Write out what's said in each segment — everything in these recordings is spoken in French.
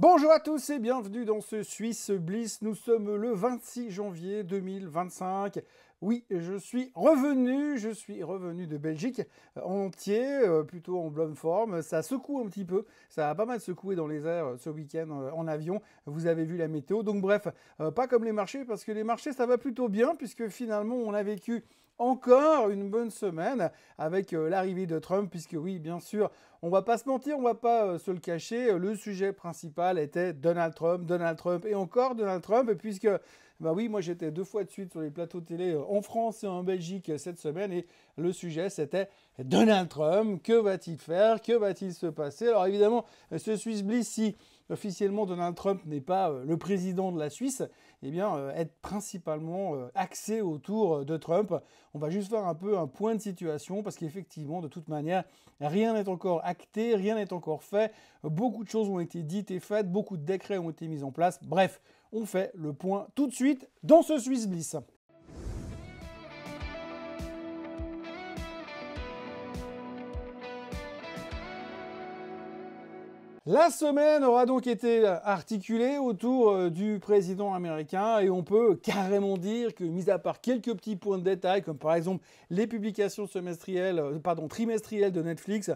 Bonjour à tous et bienvenue dans ce Suisse Bliss. Nous sommes le 26 janvier 2025. Oui, je suis revenu de Belgique en entier, plutôt en bonne forme. Ça secoue un petit peu, ça a pas mal secoué dans les airs ce week-end en avion. Vous avez vu la météo. Donc bref, pas comme les marchés, parce que les marchés ça va plutôt bien, puisque finalement on a vécu encore une bonne semaine avec l'arrivée de Trump, puisque oui, bien sûr, on va pas se mentir, on va pas se le cacher, le sujet principal était Donald Trump et encore Donald Trump, puisque bah oui, moi j'étais 2 fois de suite sur les plateaux de télé en France et en Belgique cette semaine, et le sujet c'était Donald Trump, que va-t-il faire, que va-t-il se passer? Alors évidemment, ce Swiss Bliss, si officiellement Donald Trump n'est pas le président de la Suisse, eh bien être principalement axé autour de Trump. On va juste faire un peu un point de situation, parce qu'effectivement, de toute manière, rien n'est encore acté, rien n'est encore fait. Beaucoup de choses ont été dites et faites, beaucoup de décrets ont été mis en place. Bref, on fait le point tout de suite dans ce Swiss Bliss. La semaine aura donc été articulée autour du président américain, et on peut carrément dire que, mis à part quelques petits points de détail, comme par exemple les publications trimestrielles de Netflix,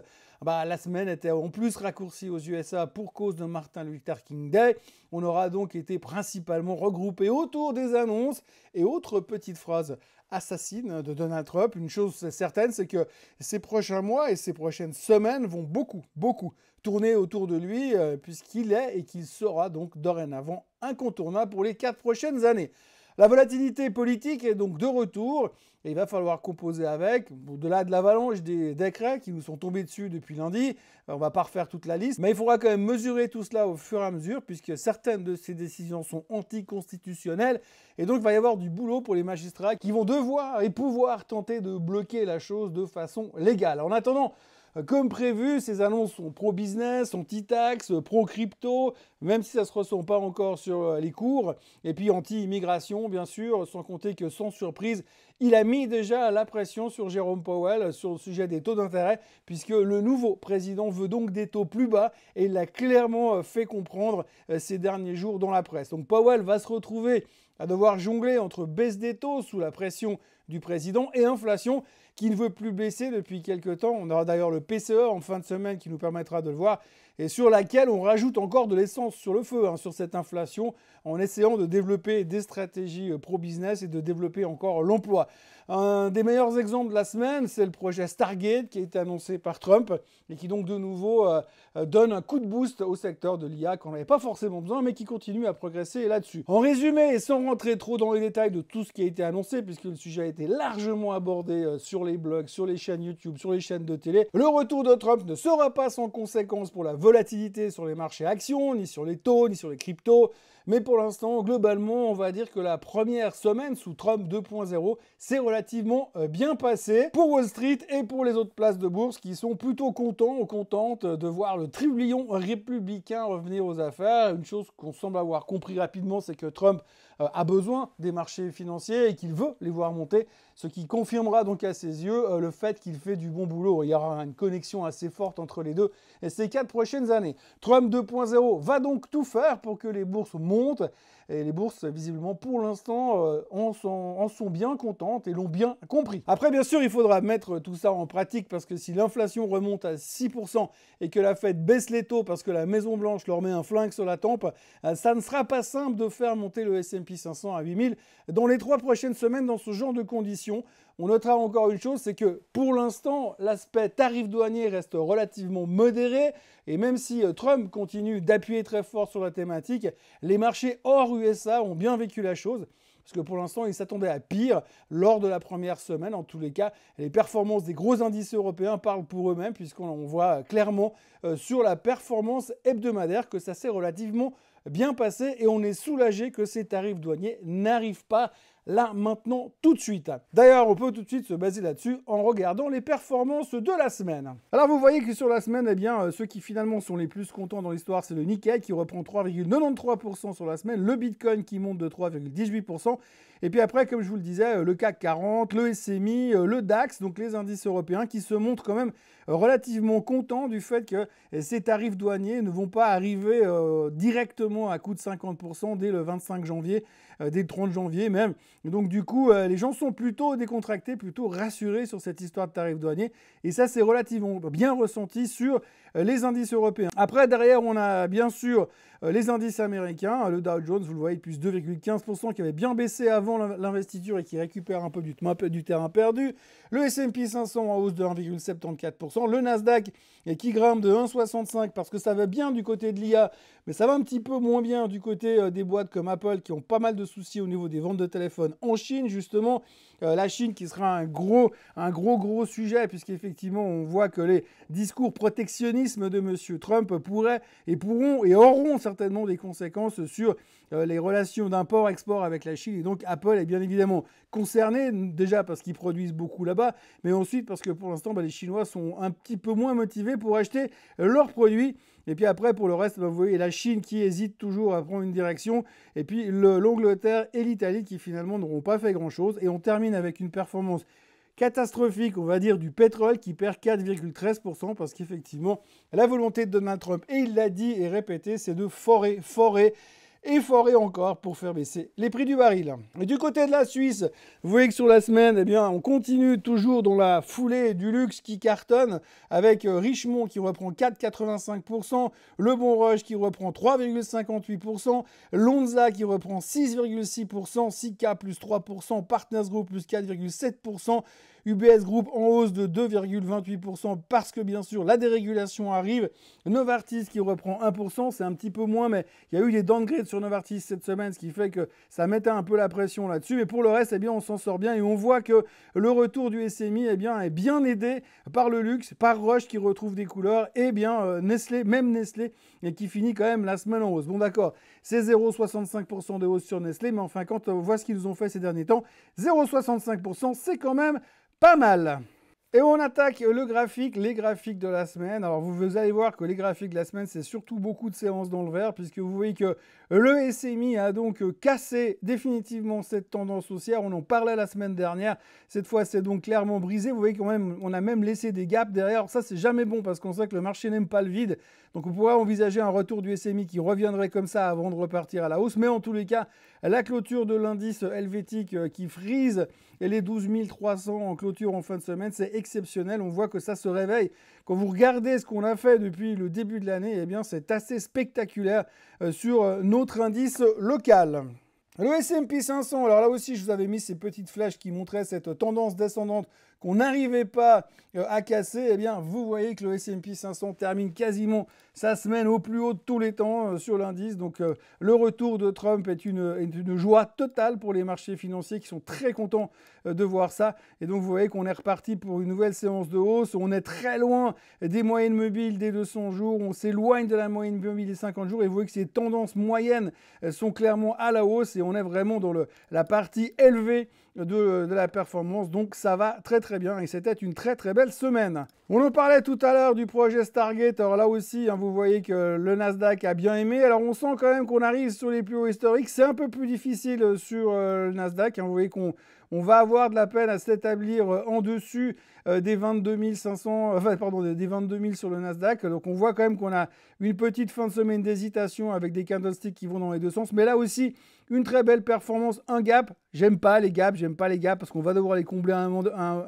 la semaine était en plus raccourcie aux USA pour cause de Martin Luther King Day. On aura donc été principalement regroupé autour des annonces et autres petites phrases assassines de Donald Trump. Une chose certaine, c'est que ces prochains mois et ces prochaines semaines vont beaucoup tourner autour de lui, puisqu'il est et qu'il sera donc dorénavant incontournable pour les 4 prochaines années. La volatilité politique est donc de retour, et il va falloir composer avec, au-delà de l'avalanche des décrets qui nous sont tombés dessus depuis lundi. On va pas refaire toute la liste, mais il faudra quand même mesurer tout cela au fur et à mesure, puisque certaines de ces décisions sont anticonstitutionnelles, et donc il va y avoir du boulot pour les magistrats qui vont devoir et pouvoir tenter de bloquer la chose de façon légale. En attendant, comme prévu, ces annonces sont pro-business, anti-tax, pro-crypto, même si ça ne se ressent pas encore sur les cours, et puis anti-immigration, bien sûr, sans compter que, sans surprise, il a mis déjà la pression sur Jérôme Powell sur le sujet des taux d'intérêt, puisque le nouveau président veut donc des taux plus bas, et il l'a clairement fait comprendre ces derniers jours dans la presse. Donc Powell va se retrouver à devoir jongler entre baisse des taux sous la pression du président et inflation qui ne veut plus baisser depuis quelques temps. On aura d'ailleurs le PCE en fin de semaine qui nous permettra de le voir, et sur laquelle on rajoute encore de l'essence sur le feu, sur cette inflation, en essayant de développer des stratégies pro-business et de développer encore l'emploi. Un des meilleurs exemples de la semaine, c'est le projet Stargate qui a été annoncé par Trump et qui donc de nouveau donne un coup de boost au secteur de l'IA qu'on n'avait pas forcément besoin, mais qui continue à progresser là-dessus. En résumé, et sans rentrer trop dans les détails de tout ce qui a été annoncé, puisque le sujet a été largement abordé sur les blogs, sur les chaînes YouTube, sur les chaînes de télé, le retour de Trump ne sera pas sans conséquence pour la volatilité sur les marchés actions, ni sur les taux, ni sur les cryptos. Mais pour l'instant, globalement, on va dire que la première semaine sous Trump 2.0 s'est relativement bien passée pour Wall Street et pour les autres places de bourse qui sont plutôt contents ou contentes de voir le trublion républicain revenir aux affaires. Une chose qu'on semble avoir compris rapidement, c'est que Trump a besoin des marchés financiers et qu'il veut les voir monter, ce qui confirmera donc à ses yeux le fait qu'il fait du bon boulot. Il y aura une connexion assez forte entre les deux et ces 4 prochaines années. Trump 2.0 va donc tout faire pour que les bourses montent, et les bourses, visiblement, pour l'instant, en sont bien contentes et l'ont bien compris. Après, bien sûr, il faudra mettre tout ça en pratique, parce que si l'inflation remonte à 6% et que la Fed baisse les taux parce que la Maison-Blanche leur met un flingue sur la tempe, ça ne sera pas simple de faire monter le S&P 500 à 8000 dans les 3 prochaines semaines dans ce genre de conditions. On notera encore une chose, c'est que pour l'instant, l'aspect tarif douanier reste relativement modéré, et même si Trump continue d'appuyer très fort sur la thématique, les marchés hors USA ont bien vécu la chose, parce que pour l'instant, ils s'attendaient à pire lors de la première semaine. En tous les cas, les performances des gros indices européens parlent pour eux-mêmes, puisqu'on voit clairement sur la performance hebdomadaire que ça s'est relativement bien passé, et on est soulagé que ces tarifs douaniers n'arrivent pas là, maintenant, tout de suite. D'ailleurs, on peut tout de suite se baser là-dessus en regardant les performances de la semaine. Alors, vous voyez que sur la semaine, eh bien, ceux qui finalement sont les plus contents dans l'histoire, c'est le Nikkei qui reprend 3,93% sur la semaine, le Bitcoin qui monte de 3,18%, et puis après, comme je vous le disais, le CAC 40, le SMI, le DAX, donc les indices européens qui se montrent quand même relativement contents du fait que ces tarifs douaniers ne vont pas arriver directement à coût de 50% dès le 25 janvier, dès le 30 janvier même. Donc du coup, les gens sont plutôt décontractés, plutôt rassurés sur cette histoire de tarifs douaniers. Et ça, c'est relativement bien ressenti sur les indices européens. Après, derrière, on a bien sûr les indices américains. Le Dow Jones, vous le voyez, plus 2,15%, qui avait bien baissé avant l'investiture et qui récupère un peu du terrain perdu. Le S&P 500 en hausse de 1,74%. Le Nasdaq qui grimpe de 1,65 parce que ça va bien du côté de l'IA, mais ça va un petit peu moins bien du côté des boîtes comme Apple qui ont pas mal de soucis au niveau des ventes de téléphones en Chine, justement. La Chine qui sera un gros sujet, puisqu'effectivement, on voit que les discours protectionnisme de M. Trump pourraient et pourront et auront certainement des conséquences sur les relations d'import-export avec la Chine. Et donc, Apple est bien évidemment concerné, déjà parce qu'ils produisent beaucoup là-bas, mais ensuite parce que pour l'instant, les Chinois sont un petit peu moins motivés pour acheter leurs produits. Et puis après, pour le reste, vous voyez la Chine qui hésite toujours à prendre une direction. Et puis l'Angleterre et l'Italie qui finalement n'auront pas fait grand-chose. Et on termine avec une performance catastrophique, on va dire, du pétrole qui perd 4,13% parce qu'effectivement, la volonté de Donald Trump, et il l'a dit et répété, c'est de forer et forer encore pour faire baisser les prix du baril. Et du côté de la Suisse, vous voyez que sur la semaine, eh bien, on continue toujours dans la foulée du luxe qui cartonne avec Richemont qui reprend 4,85%, Le Bon Roche qui reprend 3,58%, Lonza qui reprend 6,6%, Sika plus 3%, Partners Group plus 4,7%, UBS Group en hausse de 2,28% parce que bien sûr la dérégulation arrive. Novartis qui reprend 1%, c'est un petit peu moins, mais il y a eu des downgrades sur Novartis cette semaine, ce qui fait que ça mettait un peu la pression là-dessus. Mais pour le reste, eh bien, on s'en sort bien et on voit que le retour du SMI est bien aidé par le luxe, par Roche qui retrouve des couleurs et bien Nestlé, même Nestlé, et qui finit quand même la semaine en hausse. Bon d'accord, c'est 0,65% de hausse sur Nestlé, mais enfin quand on voit ce qu'ils ont fait ces derniers temps, 0,65%, c'est quand même pas mal. Et on attaque les graphiques de la semaine. Alors vous allez voir que les graphiques de la semaine, c'est surtout beaucoup de séances dans le vert, puisque vous voyez que le SMI a donc cassé définitivement cette tendance haussière. On en parlait la semaine dernière. Cette fois, c'est donc clairement brisé. Vous voyez qu'on a même laissé des gaps derrière. Alors ça, c'est jamais bon, parce qu'on sait que le marché n'aime pas le vide. Donc on pourrait envisager un retour du SMI qui reviendrait comme ça avant de repartir à la hausse. Mais en tous les cas, la clôture de l'indice helvétique qui frise et les 12 300 en clôture en fin de semaine, c'est exceptionnel. On voit que ça se réveille. Quand vous regardez ce qu'on a fait depuis le début de l'année, eh bien c'est assez spectaculaire sur notre indice local. Le S&P 500, alors là aussi, je vous avais mis ces petites flèches qui montraient cette tendance descendante qu'on n'arrivait pas à casser. Eh bien, vous voyez que le S&P 500 termine quasiment sa semaine au plus haut de tous les temps sur l'indice. Donc, le retour de Trump est une joie totale pour les marchés financiers qui sont très contents de voir ça. Et donc, vous voyez qu'on est reparti pour une nouvelle séance de hausse. On est très loin des moyennes mobiles des 200 jours. On s'éloigne de la moyenne mobile des 50 jours. Et vous voyez que ces tendances moyennes sont clairement à la hausse. Et on est vraiment dans la partie élevée de la performance. Donc, ça va très très bien. Et c'était une très très belle semaine. On en parlait tout à l'heure du projet Stargate. Alors là aussi, vous voyez que le Nasdaq a bien aimé. Alors, on sent quand même qu'on arrive sur les plus hauts historiques. C'est un peu plus difficile sur le Nasdaq. Vous voyez qu'on va avoir de la peine à s'établir en dessus des 22 500, des 22 000 sur le Nasdaq. Donc, on voit quand même qu'on a une petite fin de semaine d'hésitation avec des candlesticks qui vont dans les deux sens. Mais là aussi, une très belle performance, un gap. J'aime pas les gaps parce qu'on va devoir les combler à un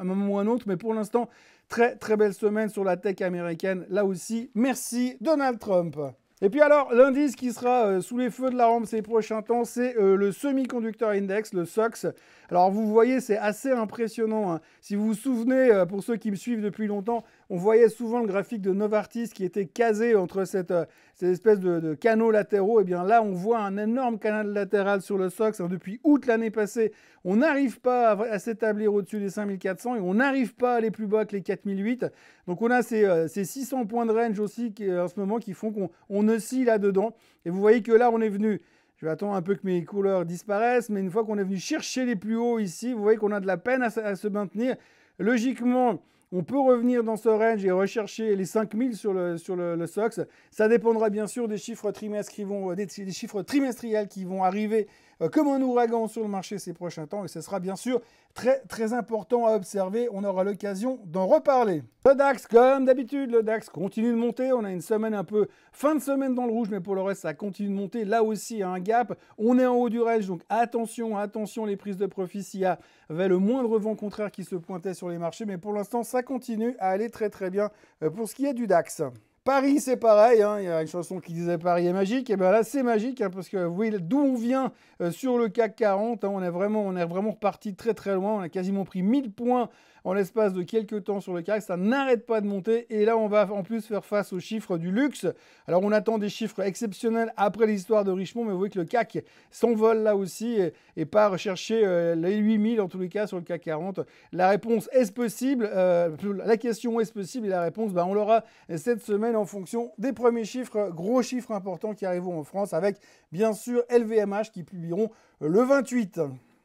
moment ou à un autre. Mais pour l'instant, très très belle semaine sur la tech américaine. Là aussi, merci Donald Trump. Et puis alors, l'indice qui sera sous les feux de la rampe ces prochains temps, c'est le Semiconductor Index, le SOX. Alors vous voyez, c'est assez impressionnant. Si vous vous souvenez, pour ceux qui me suivent depuis longtemps, on voyait souvent le graphique de Novartis qui était casé entre cette espèce de canaux latéraux. Et bien là, on voit un énorme canal latéral sur le SOX. Depuis août l'année passée, on n'arrive pas à s'établir au-dessus des 5400 et on n'arrive pas à aller plus bas que les 4008. Donc on a ces 600 points de range aussi en ce moment qui font qu'on oscille là-dedans. Et vous voyez que là, on est venu... Je vais attendre un peu que mes couleurs disparaissent, mais une fois qu'on est venu chercher les plus hauts ici, vous voyez qu'on a de la peine à se maintenir. Logiquement, On peut revenir dans ce range et rechercher les 5000 sur le SOX. Ça dépendra bien sûr des chiffres des chiffres trimestriels qui vont arriver comme un ouragan sur le marché ces prochains temps. Et ce sera bien sûr très, très important à observer. On aura l'occasion d'en reparler. Le DAX, comme d'habitude, le DAX continue de monter. On a une semaine un peu fin de semaine dans le rouge, mais pour le reste, ça continue de monter. Là aussi, un gap. On est en haut du range, donc attention, attention les prises de profit s'il y avait le moindre vent contraire qui se pointait sur les marchés. Mais pour l'instant, ça continue à aller très, très bien pour ce qui est du DAX. Paris, c'est pareil, hein. Il y a une chanson qui disait Paris est magique, et bien là c'est magique, hein, parce que vous voyez d'où on vient sur le CAC 40, hein, on est vraiment reparti très très loin, on a quasiment pris 1000 points en l'espace de quelques temps sur le CAC, ça n'arrête pas de monter, et là on va en plus faire face aux chiffres du luxe. Alors on attend des chiffres exceptionnels après l'histoire de Richemont, mais vous voyez que le CAC s'envole là aussi, et part chercher les 8000 en tous les cas sur le CAC 40. La réponse est-ce possible, la question est-ce possible, et la réponse, on l'aura cette semaine en fonction des premiers chiffres, gros chiffres importants qui arriveront en France, avec bien sûr LVMH qui publieront le 28.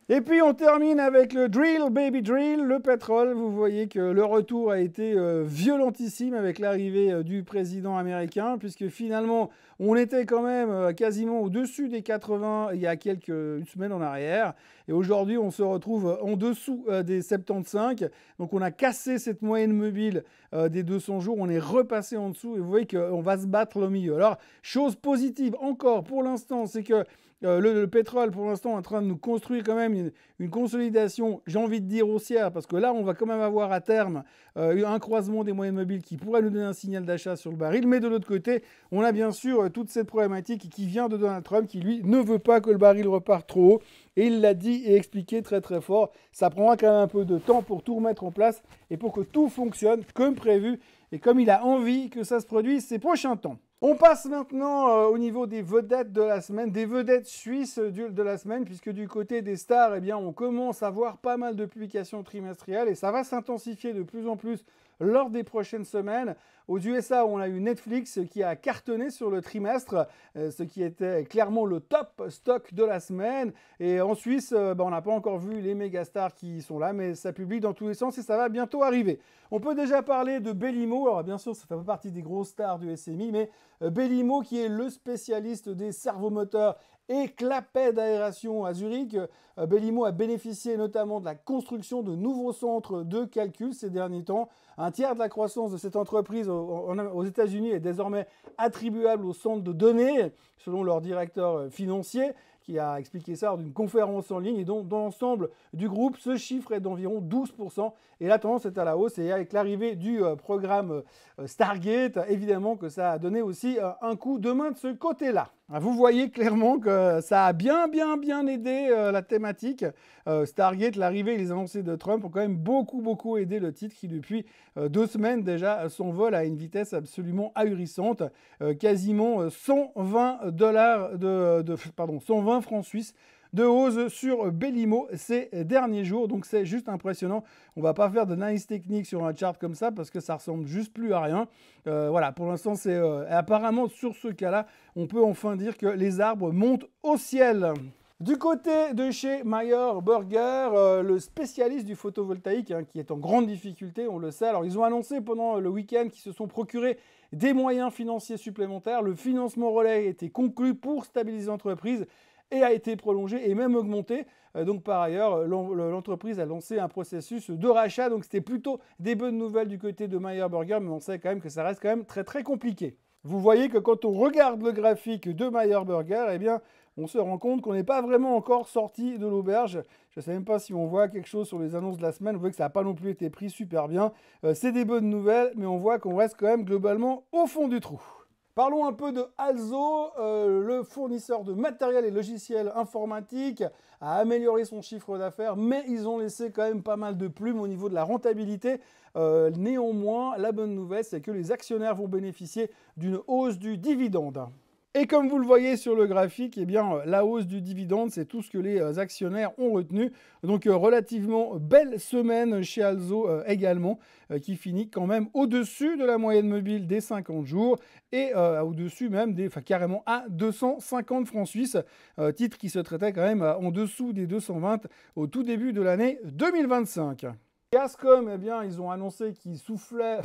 Et puis on termine avec le drill, baby drill, le pétrole. Vous voyez que le retour a été violentissime avec l'arrivée du président américain, puisque finalement on était quand même quasiment au-dessus des 80 il y a quelques semaines en arrière. Et aujourd'hui on se retrouve en dessous des 75. Donc on a cassé cette moyenne mobile des 200 jours, on est repassé en dessous et vous voyez qu'on va se battre au milieu. Alors chose positive encore pour l'instant, c'est que le pétrole, pour l'instant, est en train de nous construire quand même une consolidation, j'ai envie de dire haussière, parce que là, on va quand même avoir à terme un croisement des moyennes mobiles qui pourrait nous donner un signal d'achat sur le baril. Mais de l'autre côté, on a bien sûr toute cette problématique qui vient de Donald Trump, qui lui ne veut pas que le baril reparte trop haut. Et il l'a dit et expliqué très très fort. Ça prendra quand même un peu de temps pour tout remettre en place et pour que tout fonctionne comme prévu et comme il a envie que ça se produise ces prochains temps. On passe maintenant au niveau des vedettes de la semaine, des vedettes suisses de la semaine, puisque du côté des stars, eh bien, on commence à voir pas mal de publications trimestrielles et ça va s'intensifier de plus en plus lors des prochaines semaines. Aux USA, on a eu Netflix qui a cartonné sur le trimestre, ce qui était clairement le top stock de la semaine. Et en Suisse, on n'a pas encore vu les méga stars qui sont là, mais ça publie dans tous les sens et ça va bientôt arriver. On peut déjà parler de Belimo. Alors bien sûr, ça fait pas partie des grosses stars du SMI, mais Belimo qui est le spécialiste des servomoteurs et clapets d'aération à Zurich. Belimo a bénéficié notamment de la construction de nouveaux centres de calcul ces derniers temps. Un tiers de la croissance de cette entreprise aux États-Unis est désormais attribuable au centre de données, selon leur directeur financier, qui a expliqué ça lors d'une conférence en ligne. Et donc, dans l'ensemble du groupe, ce chiffre est d'environ 12%. Et la tendance est à la hausse. Et avec l'arrivée du programme Stargate, évidemment que ça a donné aussi un coup de main de ce côté-là. Vous voyez clairement que ça a bien aidé la thématique. Stargate, l'arrivée et les annoncés de Trump ont quand même beaucoup aidé le titre qui, depuis 2 semaines déjà, s'envole à une vitesse absolument ahurissante. Quasiment 120 francs suisses de hausse sur Belimo ces derniers jours. Donc c'est juste impressionnant. On ne va pas faire d'analyse technique sur un chart comme ça parce que ça ressemble juste plus à rien. Voilà, pour l'instant, c'est apparemment sur ce cas-là, on peut enfin dire que les arbres montent au ciel. Du côté de chez Meyer Burger, le spécialiste du photovoltaïque, hein, qui est en grande difficulté, on le sait. Alors, ils ont annoncé pendant le week-end qu'ils se sont procurés des moyens financiers supplémentaires. Le financement relais a été conclu pour stabiliser l'entreprise et a été prolongé et même augmenté. Donc par ailleurs, l'entreprise a lancé un processus de rachat. Donc c'était plutôt des bonnes nouvelles du côté de Meyer Burger, mais on sait quand même que ça reste quand même très compliqué. Vous voyez que quand on regarde le graphique de Meyer Burger, eh bien, on se rend compte qu'on n'est pas vraiment encore sorti de l'auberge. Je ne sais même pas si on voit quelque chose sur les annonces de la semaine. Vous voyez que ça n'a pas non plus été pris super bien. C'est des bonnes nouvelles, mais on voit qu'on reste quand même globalement au fond du trou. Parlons un peu de Alzo, le fournisseur de matériel et logiciels informatiques a amélioré son chiffre d'affaires, mais ils ont laissé quand même pas mal de plumes au niveau de la rentabilité. Néanmoins, la bonne nouvelle, c'est que les actionnaires vont bénéficier d'une hausse du dividende. Et comme vous le voyez sur le graphique, eh bien, la hausse du dividende, c'est tout ce que les actionnaires ont retenu. Donc, relativement belle semaine chez Alzo également, qui finit quand même au-dessus de la moyenne mobile des 50 jours et au-dessus même carrément à 250 francs suisses, titre qui se traitait quand même en dessous des 220 au tout début de l'année 2025. Et Ascom, eh bien, ils ont annoncé qu'ils souffraient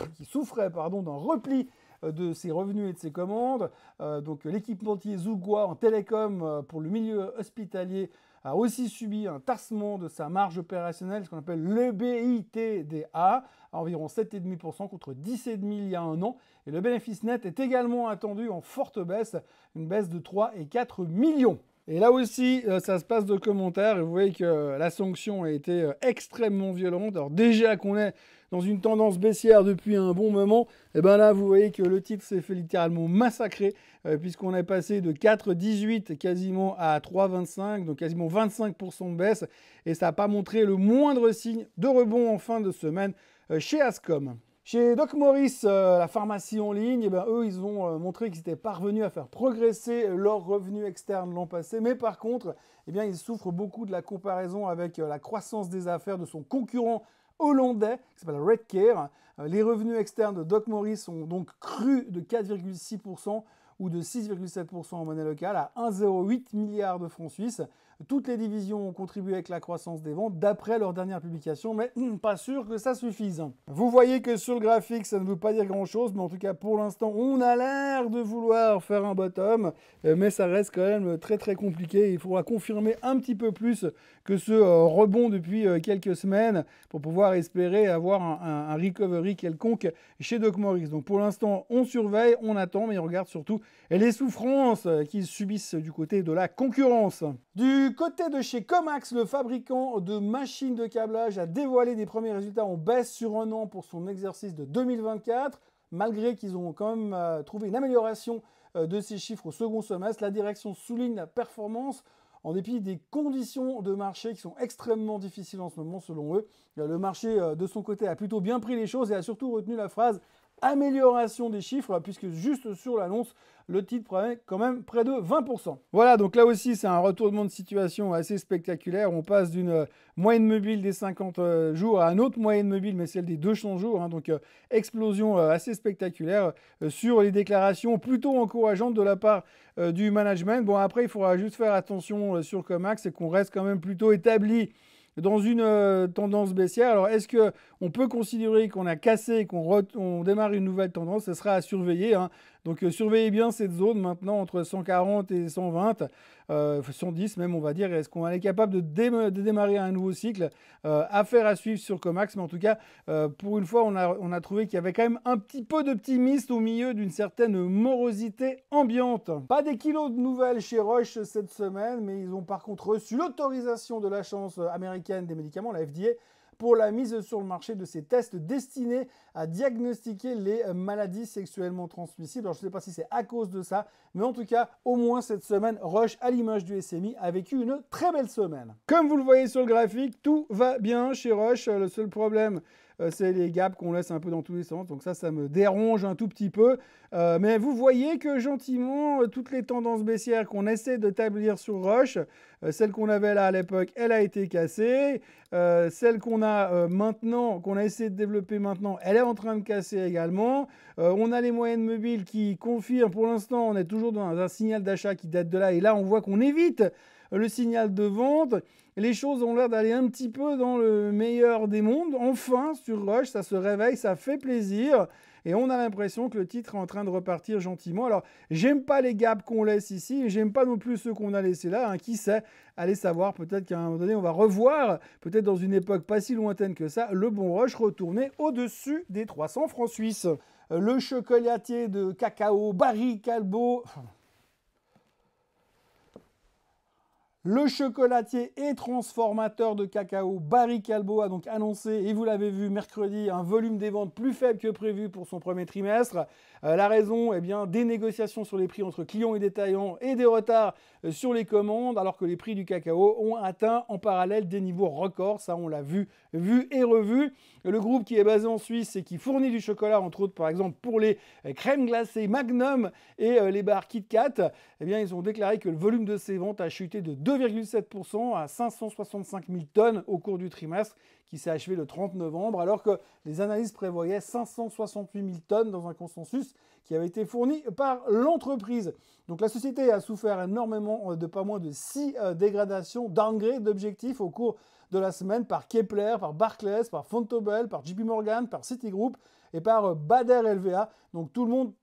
d'un repli de ses revenus et de ses commandes. Donc l'équipementier Zhugua en télécom pour le milieu hospitalier a aussi subi un tassement de sa marge opérationnelle, ce qu'on appelle l'EBITDA, à environ 7,5% contre 10,5% il y a un an. Et le bénéfice net est également attendu en forte baisse, une baisse de 3 et 4 millions. Et là aussi, ça se passe de commentaires, et vous voyez que la sanction a été extrêmement violente. Alors déjà qu'on est dans une tendance baissière depuis un bon moment, et bien là, vous voyez que le titre s'est fait littéralement massacrer, puisqu'on est passé de 4,18 quasiment à 3,25, donc quasiment 25% de baisse, et ça n'a pas montré le moindre signe de rebond en fin de semaine chez Ascom. Chez Doc Morris, la pharmacie en ligne, eh ben, eux, ils ont montré qu'ils étaient parvenus à faire progresser leurs revenus externes l'an passé. Mais par contre, eh bien, ils souffrent beaucoup de la comparaison avec la croissance des affaires de son concurrent hollandais, qui s'appelle Redcare. Les revenus externes de Doc Morris ont donc cru de 4,6% ou de 6,7% en monnaie locale à 1,08 milliard de francs suisses. Toutes les divisions ont contribué avec la croissance des ventes d'après leur dernière publication, mais pas sûr que ça suffise. Vous voyez que sur le graphique, ça ne veut pas dire grand-chose, mais en tout cas pour l'instant, on a l'air de vouloir faire un bottom, mais ça reste quand même très très compliqué. Il faudra confirmer un petit peu plus que ce rebond depuis quelques semaines pour pouvoir espérer avoir un recovery quelconque chez Doc Morris. Donc pour l'instant, on surveille, on attend, mais on regarde surtout les souffrances qu'ils subissent du côté de la concurrence. Du côté de chez Comax, le fabricant de machines de câblage a dévoilé des premiers résultats en baisse sur un an pour son exercice de 2024. Malgré qu'ils ont quand même trouvé une amélioration de ces chiffres au second semestre, la direction souligne la performance en dépit des conditions de marché qui sont extrêmement difficiles en ce moment selon eux. Le marché de son côté a plutôt bien pris les choses et a surtout retenu la phrase « amélioration des chiffres » puisque juste sur l'annonce, le titre prenait quand même près de 20%. Voilà, donc là aussi, c'est un retournement de situation assez spectaculaire. On passe d'une moyenne mobile des 50 jours à une autre moyenne mobile, mais celle des 200 jours. Hein, donc, explosion assez spectaculaire sur les déclarations plutôt encourageantes de la part du management. Bon, après, il faudra juste faire attention sur Comax, c'est qu'on reste quand même plutôt établi dans une tendance baissière. Alors, est-ce qu'on peut considérer qu'on a cassé, qu'on démarre une nouvelle tendance? Ce sera à surveiller. Hein. Donc, surveillez bien cette zone maintenant entre 140 et 120, 110 même, on va dire. Est-ce qu'on est capable de démarrer un nouveau cycle? Affaire à suivre sur Comax. Mais en tout cas, pour une fois, on a trouvé qu'il y avait quand même un petit peu d'optimisme au milieu d'une certaine morosité ambiante. Pas des kilos de nouvelles chez Roche cette semaine, mais ils ont par contre reçu l'autorisation de l'Agence américaine des médicaments, la FDA, pour la mise sur le marché de ces tests destinés à diagnostiquer les maladies sexuellement transmissibles. Alors, je ne sais pas si c'est à cause de ça, mais en tout cas, au moins cette semaine, Roche, à l'image du SMI, a vécu une très belle semaine. Comme vous le voyez sur le graphique, tout va bien chez Roche. Le seul problème, c'est les gaps qu'on laisse un peu dans tous les sens. Donc ça me dérange un tout petit peu. Mais vous voyez que gentiment, toutes les tendances baissières qu'on essaie d'établir sur Roche, celle qu'on avait là à l'époque, elle a été cassée. Celle qu'on a maintenant, qu'on a essayé de développer maintenant, elle est en train de casser également. On a les moyennes mobiles qui confirment. Pour l'instant, on est toujours dans un signal d'achat qui date de là. Et là, on voit qu'on évite le signal de vente. Les choses ont l'air d'aller un petit peu dans le meilleur des mondes. Enfin, sur Roche, ça se réveille, ça fait plaisir. Et on a l'impression que le titre est en train de repartir gentiment. Alors, j'aime pas les gaps qu'on laisse ici. J'aime pas non plus ceux qu'on a laissés là. Hein. Qui sait? Allez savoir, peut-être qu'à un moment donné, on va revoir, peut-être dans une époque pas si lointaine que ça, le bon Roche retourner au-dessus des 300 francs suisses. Le chocolatier de cacao Barry Callebaut... Le chocolatier et transformateur de cacao Barry Callebaut a donc annoncé, et vous l'avez vu mercredi, un volume des ventes plus faible que prévu pour son premier trimestre. La raison, eh bien, des négociations sur les prix entre clients et détaillants et des retards sur les commandes, alors que les prix du cacao ont atteint en parallèle des niveaux records. Ça, on l'a vu et revu. Le groupe qui est basé en Suisse et qui fournit du chocolat, entre autres, par exemple, pour les crèmes glacées Magnum et les barres Kit Kat, eh bien, ils ont déclaré que le volume de ces ventes a chuté de 2 2,7% à 565 000 tonnes au cours du trimestre qui s'est achevé le 30 novembre, alors que les analystes prévoyaient 568 000 tonnes dans un consensus qui avait été fourni par l'entreprise. Donc la société a souffert énormément de pas moins de 6 dégradations, downgrades d'objectifs au cours de la semaine par Kepler, par Barclays, par Vontobel, par JP Morgan, par Citigroup et par Bader LVA. Donc tout le monde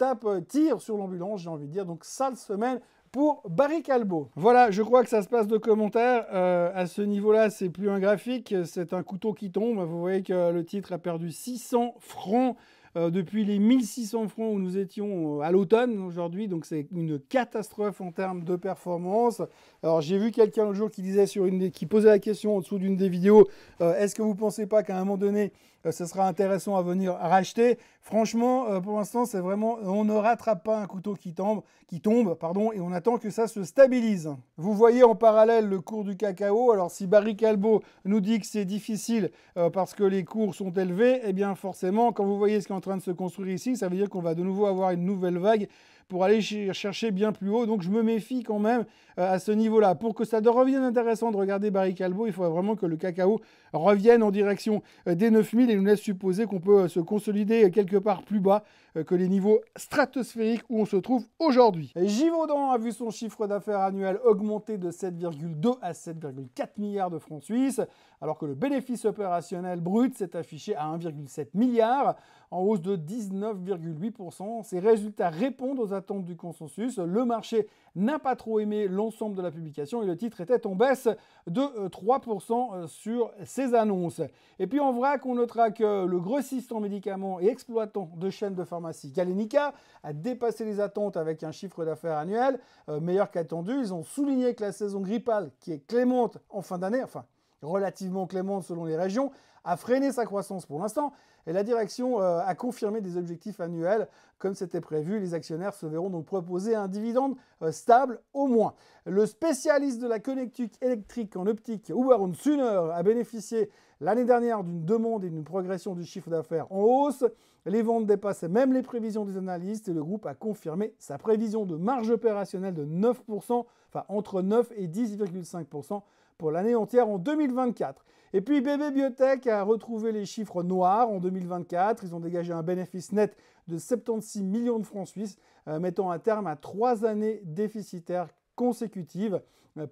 tire sur l'ambulance, j'ai envie de dire. Donc sale semaine pour Barry Callebaut. Voilà, je crois que ça se passe de commentaires. À ce niveau-là, c'est plus un graphique, c'est un couteau qui tombe. Vous voyez que le titre a perdu 600 francs depuis les 1600 francs où nous étions à l'automne aujourd'hui. Donc c'est une catastrophe en termes de performance. Alors j'ai vu quelqu'un l'autre jour qui disait qui posait la question en dessous d'une des vidéos, est-ce que vous ne pensez pas qu'à un moment donné, ce sera intéressant à venir racheter? Franchement, pour l'instant, c'est vraiment, on ne rattrape pas un couteau qui tombe, et on attend que ça se stabilise. Vous voyez en parallèle le cours du cacao. Alors, si Barry Callebaut nous dit que c'est difficile parce que les cours sont élevés, eh bien forcément, quand vous voyez ce qui est en train de se construire ici, ça veut dire qu'on va de nouveau avoir une nouvelle vague pour aller chercher bien plus haut. Donc je me méfie quand même à ce niveau-là. Pour que ça revienne intéressant de regarder Barry Callebaut, il faudrait vraiment que le cacao revienne en direction des 9000 et nous laisse supposer qu'on peut se consolider quelque part plus bas que les niveaux stratosphériques où on se trouve aujourd'hui. Givaudan a vu son chiffre d'affaires annuel augmenter de 7,2 à 7,4 milliards de francs suisses, alors que le bénéfice opérationnel brut s'est affiché à 1,7 milliard, en hausse de 19,8%. Ces résultats répondent aux attentes du consensus. Le marché n'a pas trop aimé l'ensemble de la publication et le titre était en baisse de 3% sur ces annonces. Et puis en vrac, on notera que le grossiste en médicaments et exploitant de chaîne de pharmacie Galenica a dépassé les attentes avec un chiffre d'affaires annuel meilleur qu'attendu. Ils ont souligné que la saison grippale, qui est clémente en fin d'année, enfin relativement clémente selon les régions, a freiné sa croissance pour l'instant. Et la direction a confirmé des objectifs annuels comme c'était prévu. Les actionnaires se verront donc proposer un dividende stable au moins. Le spécialiste de la connectique électrique en optique, Huberun Suner, a bénéficié l'année dernière d'une demande et d'une progression du chiffre d'affaires en hausse. Les ventes dépassaient même les prévisions des analystes et le groupe a confirmé sa prévision de marge opérationnelle de 9%, enfin entre 9 et 10,5% pour l'année entière en 2024. Et puis BB Biotech a retrouvé les chiffres noirs en 2024. Ils ont dégagé un bénéfice net de 76 millions de francs suisses, mettant un terme à 3 années déficitaires consécutives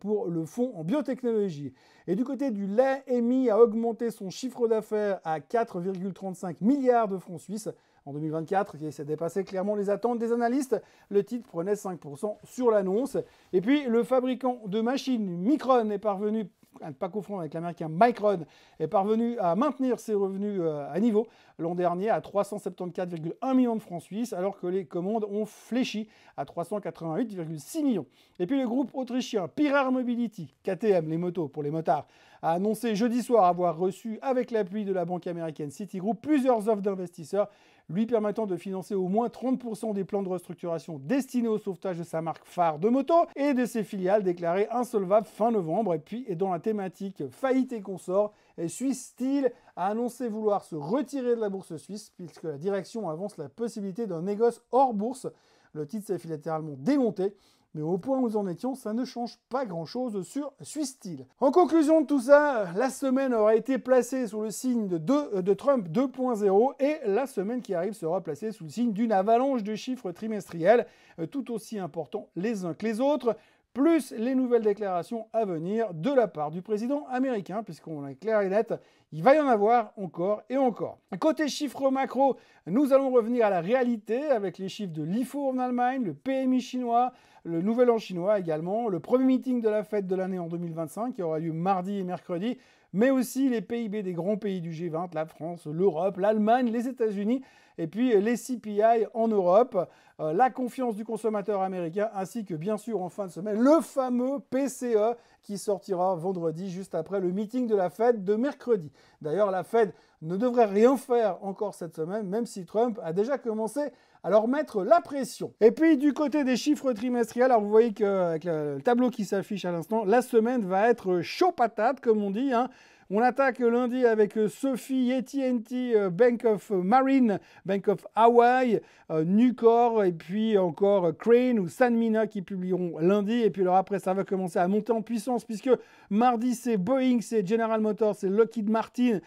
pour le fonds en biotechnologie. Et du côté du lait, EMI a augmenté son chiffre d'affaires à 4,35 milliards de francs suisses en 2024, qui s'est dépassé clairement les attentes des analystes. Le titre prenait 5% sur l'annonce. Et puis, le fabricant de machines Micron est parvenu, à ne pas confondre avec l'américain Micron, est parvenu à maintenir ses revenus à niveau l'an dernier à 374,1 millions de francs suisses, alors que les commandes ont fléchi à 388,6 millions. Et puis le groupe autrichien Pirar Mobility, KTM, les motos pour les motards, a annoncé jeudi soir avoir reçu, avec l'appui de la banque américaine Citigroup, plusieurs offres d'investisseurs lui permettant de financer au moins 30% des plans de restructuration destinés au sauvetage de sa marque phare de moto et de ses filiales déclarées insolvables fin novembre. Et puis, dans la thématique faillite et consorts, Swiss Steel a annoncé vouloir se retirer de la bourse suisse puisque la direction avance la possibilité d'un négoce hors bourse. Le titre s'est littéralement démonté. Mais au point où nous en étions, ça ne change pas grand-chose sur Swiss Steel. En conclusion de tout ça, la semaine aura été placée sous le signe de Trump 2.0 et la semaine qui arrive sera placée sous le signe d'une avalanche de chiffres trimestriels, tout aussi importants les uns que les autres, plus les nouvelles déclarations à venir de la part du président américain, puisqu'on est clair et net, il va y en avoir encore et encore. Côté chiffres macro, nous allons revenir à la réalité avec les chiffres de l'IFO en Allemagne, le PMI chinois, le Nouvel An chinois également, le premier meeting de la fête de l'année en 2025 qui aura lieu mardi et mercredi, mais aussi les PIB des grands pays du G20, la France, l'Europe, l'Allemagne, les États-Unis, et puis les CPI en Europe, la confiance du consommateur américain, ainsi que bien sûr en fin de semaine, le fameux PCE qui sortira vendredi juste après le meeting de la Fed de mercredi. D'ailleurs, la Fed ne devrait rien faire encore cette semaine, même si Trump a déjà commencé à leur mettre la pression. Et puis du côté des chiffres trimestriels, alors vous voyez qu'avec le tableau qui s'affiche à l'instant, la semaine va être chaud patate, comme on dit, hein. On attaque lundi avec Sophie, AT&T, Bank of Marine, Bank of Hawaii, Nucor et puis encore Crane ou Sanmina qui publieront lundi. Et puis alors après, ça va commencer à monter en puissance puisque mardi, c'est Boeing, c'est General Motors, c'est Lockheed Martin,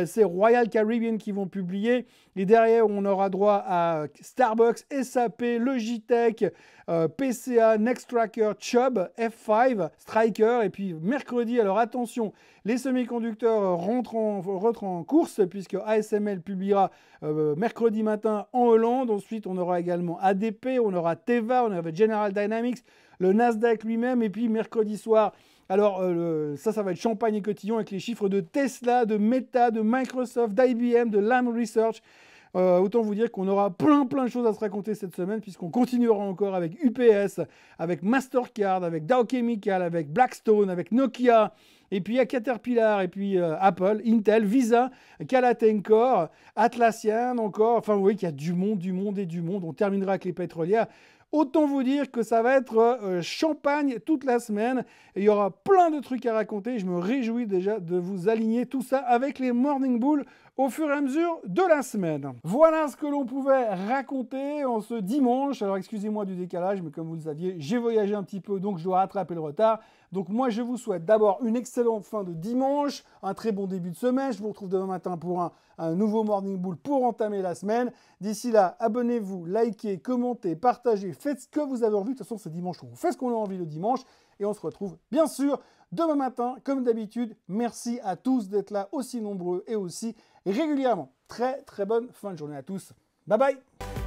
c'est Royal Caribbean qui vont publier. Et derrière, on aura droit à Starbucks, SAP, Logitech, PCA, Nextracker, Chubb, F5, Stryker. Et puis mercredi, alors attention, les semi-conducteurs rentrent en course puisque ASML publiera mercredi matin en Hollande. Ensuite, on aura également ADP, on aura Teva, on aura General Dynamics, le Nasdaq lui-même. Et puis mercredi soir, alors ça va être champagne et cotillon avec les chiffres de Tesla, de Meta, de Microsoft, d'IBM, de Lam Research. Autant vous dire qu'on aura plein de choses à se raconter cette semaine puisqu'on continuera encore avec UPS, avec Mastercard, avec Dow Chemical, avec Blackstone, avec Nokia, et puis il y a Caterpillar, et puis Apple, Intel, Visa, Calatencor, Atlassian encore. Enfin vous voyez qu'il y a du monde et du monde. On terminera avec les pétrolières. Autant vous dire que ça va être champagne toute la semaine. Et il y aura plein de trucs à raconter. Je me réjouis déjà de vous aligner tout ça avec les Morning Bull au fur et à mesure de la semaine. Voilà ce que l'on pouvait raconter en ce dimanche. Alors excusez-moi du décalage, mais comme vous le saviez, j'ai voyagé un petit peu, donc je dois rattraper le retard. Donc moi, je vous souhaite d'abord une excellente fin de dimanche, un très bon début de semaine. Je vous retrouve demain matin pour un nouveau Morning Bull pour entamer la semaine. D'ici là, abonnez-vous, likez, commentez, partagez, faites ce que vous avez envie. De toute façon, c'est dimanche, on fait ce qu'on a envie le dimanche. Et on se retrouve, bien sûr, demain matin, comme d'habitude. Merci à tous d'être là aussi nombreux et aussi régulièrement. Très bonne fin de journée à tous. Bye bye.